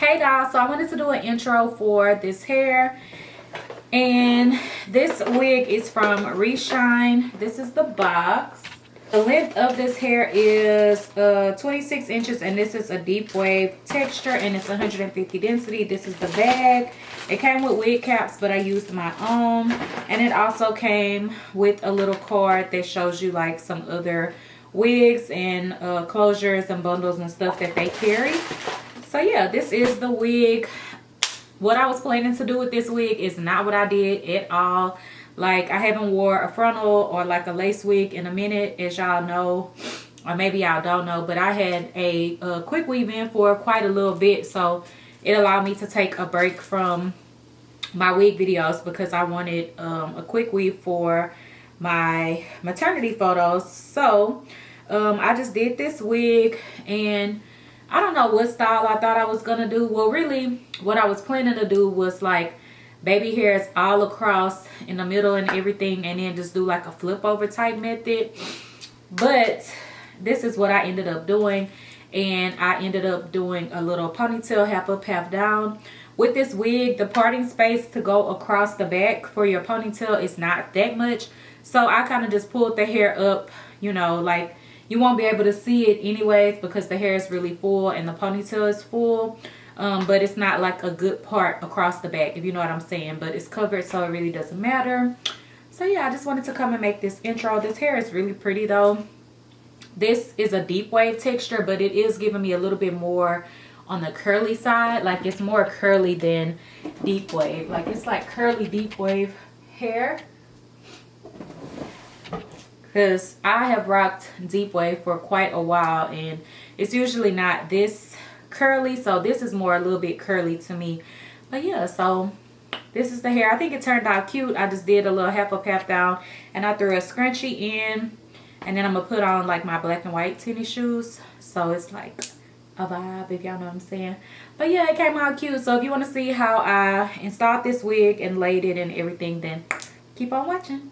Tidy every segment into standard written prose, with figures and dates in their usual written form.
Hey doll, so I wanted to do an intro for this hair, and this wig is from Reshine. This is the box. The length of this hair is 26 inches, and this is a deep wave texture, and it's 150 density. This is the bag. It came with wig caps, but I used my own, and it also came with a little card that shows you like some other wigs and closures and bundles and stuff that they carry. So yeah, this is the wig. What I was planning to do with this wig is not what I did at all. Like, I haven't wore a frontal or like a lace wig in a minute, as y'all know, or maybe y'all don't know, but I had a quick weave in for quite a little bit, so it allowed me to take a break from my wig videos because I wanted a quick weave for my maternity photos. So I just did this wig, and I don't know what style I thought I was gonna do. Well, really what I was planning to do was like baby hairs all across in the middle and everything, and then just do like a flip over type method. But this is what I ended up doing, and I ended up doing a little ponytail, half up, half down. With this wig, the parting space to go across the back for your ponytail is not that much, so I kind of just pulled the hair up, you know, like you won't be able to see it anyways because the hair is really full and the ponytail is full, but it's not like a good part across the back, if you know what I'm saying, but it's covered, so it really doesn't matter. So yeah, I just wanted to come and make this intro. This hair is really pretty though. This is a deep wave texture, but it is giving me a little bit more on the curly side. Like, it's more curly than deep wave. Like, it's like curly deep wave hair, because I have rocked deep wave for quite a while and it's usually not this curly, so this is more a little bit curly to me. But yeah, so this is the hair. I think it turned out cute. I just did a little half up, half down, and I threw a scrunchie in, and then I'm gonna put on like my black and white tennis shoes, so it's like a vibe, if y'all know what I'm saying. But yeah, it came out cute. So if you want to see how I installed this wig and laid it and everything, then keep on watching.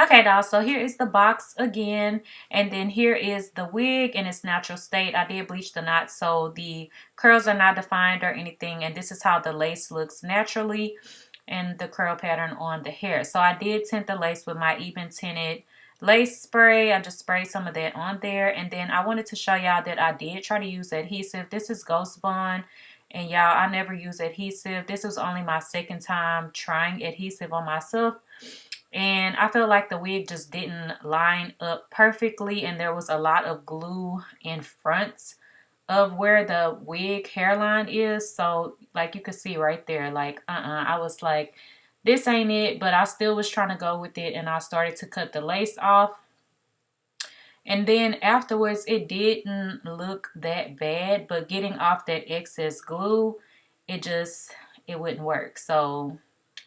Okay, doll, so here is the box again, and then here is the wig in its natural state. I did bleach the knots, so the curls are not defined or anything, and this is how the lace looks naturally and the curl pattern on the hair. So I did tint the lace with my even tinted lace spray. I just sprayed some of that on there, and then I wanted to show y'all that I did try to use adhesive. This is Ghost Bond, and y'all, I never use adhesive. This was only my second time trying adhesive on myself, and I feel like the wig just didn't line up perfectly, and there was a lot of glue in front of where the wig hairline is. So like you could see right there, like I was like, this ain't it, but I still was trying to go with it, and I started to cut the lace off. And then afterwards, it didn't look that bad, but getting off that excess glue, it wouldn't work. So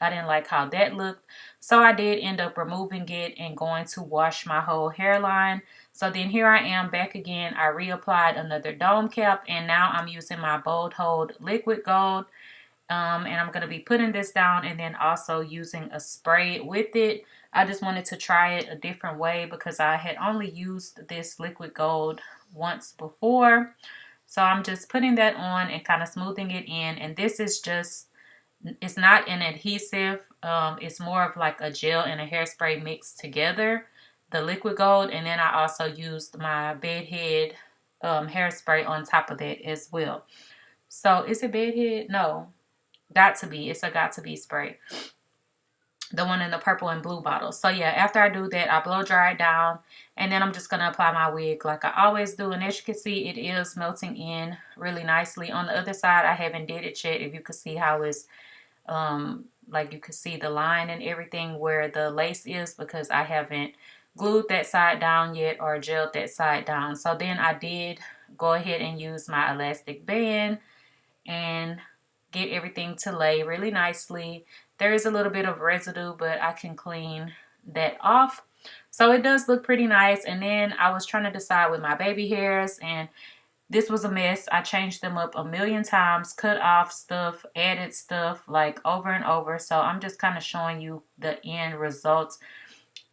I didn't like how that looked. So I did end up removing it and going to wash my whole hairline. So then here I am back again. I reapplied another dome cap, and now I'm using my Bold Hold Liquid Gold. And I'm going to be putting this down and then also using a spray with it. I just wanted to try it a different way because I had only used this liquid gold once before. So I'm just putting that on and kind of smoothing it in. And this is just, it's not an adhesive. It's more of like a gel and a hairspray mixed together, the liquid gold. And then I also used my bedhead hairspray on top of that as well. So is it bedhead? No. Got to be. It's a Got to Be spray. The one in the purple and blue bottle. So yeah, after I do that, I blow dry it down, and then I'm just going to apply my wig like I always do. And as you can see, it is melting in really nicely. On the other side, I haven't did it yet. If you can see how it's, like you can see the line and everything where the lace is, because I haven't glued that side down yet or gelled that side down. So then I did go ahead and use my elastic band and get everything to lay really nicely. There is a little bit of residue, but I can clean that off. So it does look pretty nice. And then I was trying to decide with my baby hairs, and this was a mess. I changed them up a million times, cut off stuff, added stuff like over and over. So I'm just kind of showing you the end results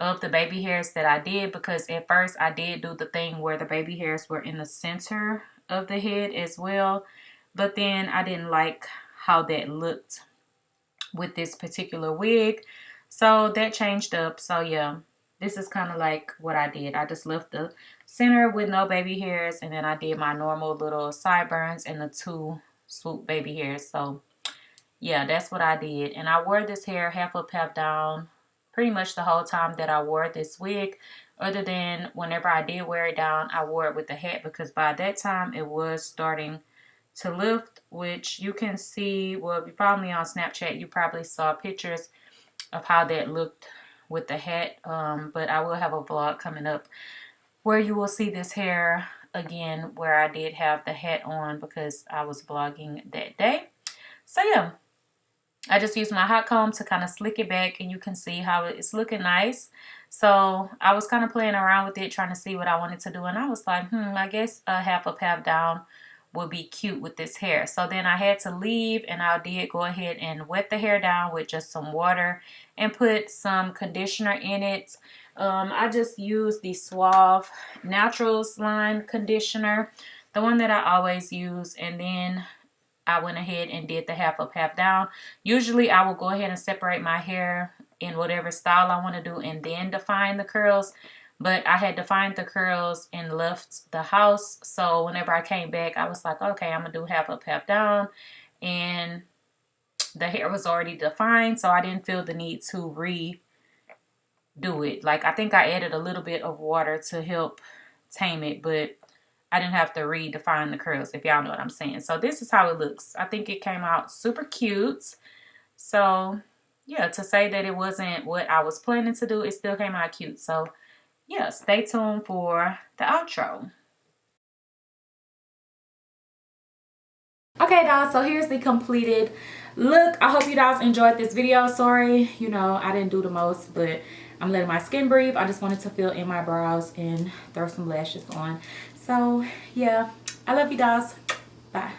of the baby hairs that I did, because at first I did do the thing where the baby hairs were in the center of the head as well, but then I didn't like how that looked with this particular wig, so that changed up. So yeah, this is kind of like what I did. I just left the center with no baby hairs, and then I did my normal little sideburns and the 2 swoop baby hairs. So yeah, that's what I did. And I wore this hair half up, half down pretty much the whole time that I wore this wig, other than whenever I did wear it down, I wore it with the hat, because by that time it was starting to lift, which you can see. Well, if you follow me on Snapchat, you probably saw pictures of how that looked with the hat. But I will have a vlog coming up where you will see this hair again, where I did have the hat on because I was vlogging that day. So yeah, I just used my hot comb to kind of slick it back, and you can see how it's looking nice. So I was kind of playing around with it, trying to see what I wanted to do, and I was like, I guess a half up, half down would be cute with this hair. So then I had to leave, and I did go ahead and wet the hair down with just some water and put some conditioner in it. I just used the Suave Naturals line conditioner, the one that I always use, and then I went ahead and did the half up, half down. Usually I will go ahead and separate my hair in whatever style I want to do and then define the curls. But I had defined the curls and left the house. So whenever I came back, I was like, okay, I'm going to do half up, half down. And the hair was already defined, so I didn't feel the need to redo it. Like, I think I added a little bit of water to help tame it, but I didn't have to redefine the curls, if y'all know what I'm saying. So this is how it looks. I think it came out super cute. So yeah, to say that it wasn't what I was planning to do, it still came out cute. So yeah, stay tuned for the outro. Okay, dolls, so here's the completed look. I hope you guys enjoyed this video. Sorry, I didn't do the most, but I'm letting my skin breathe. I just wanted to fill in my brows and throw some lashes on. So yeah, I love you guys. Bye.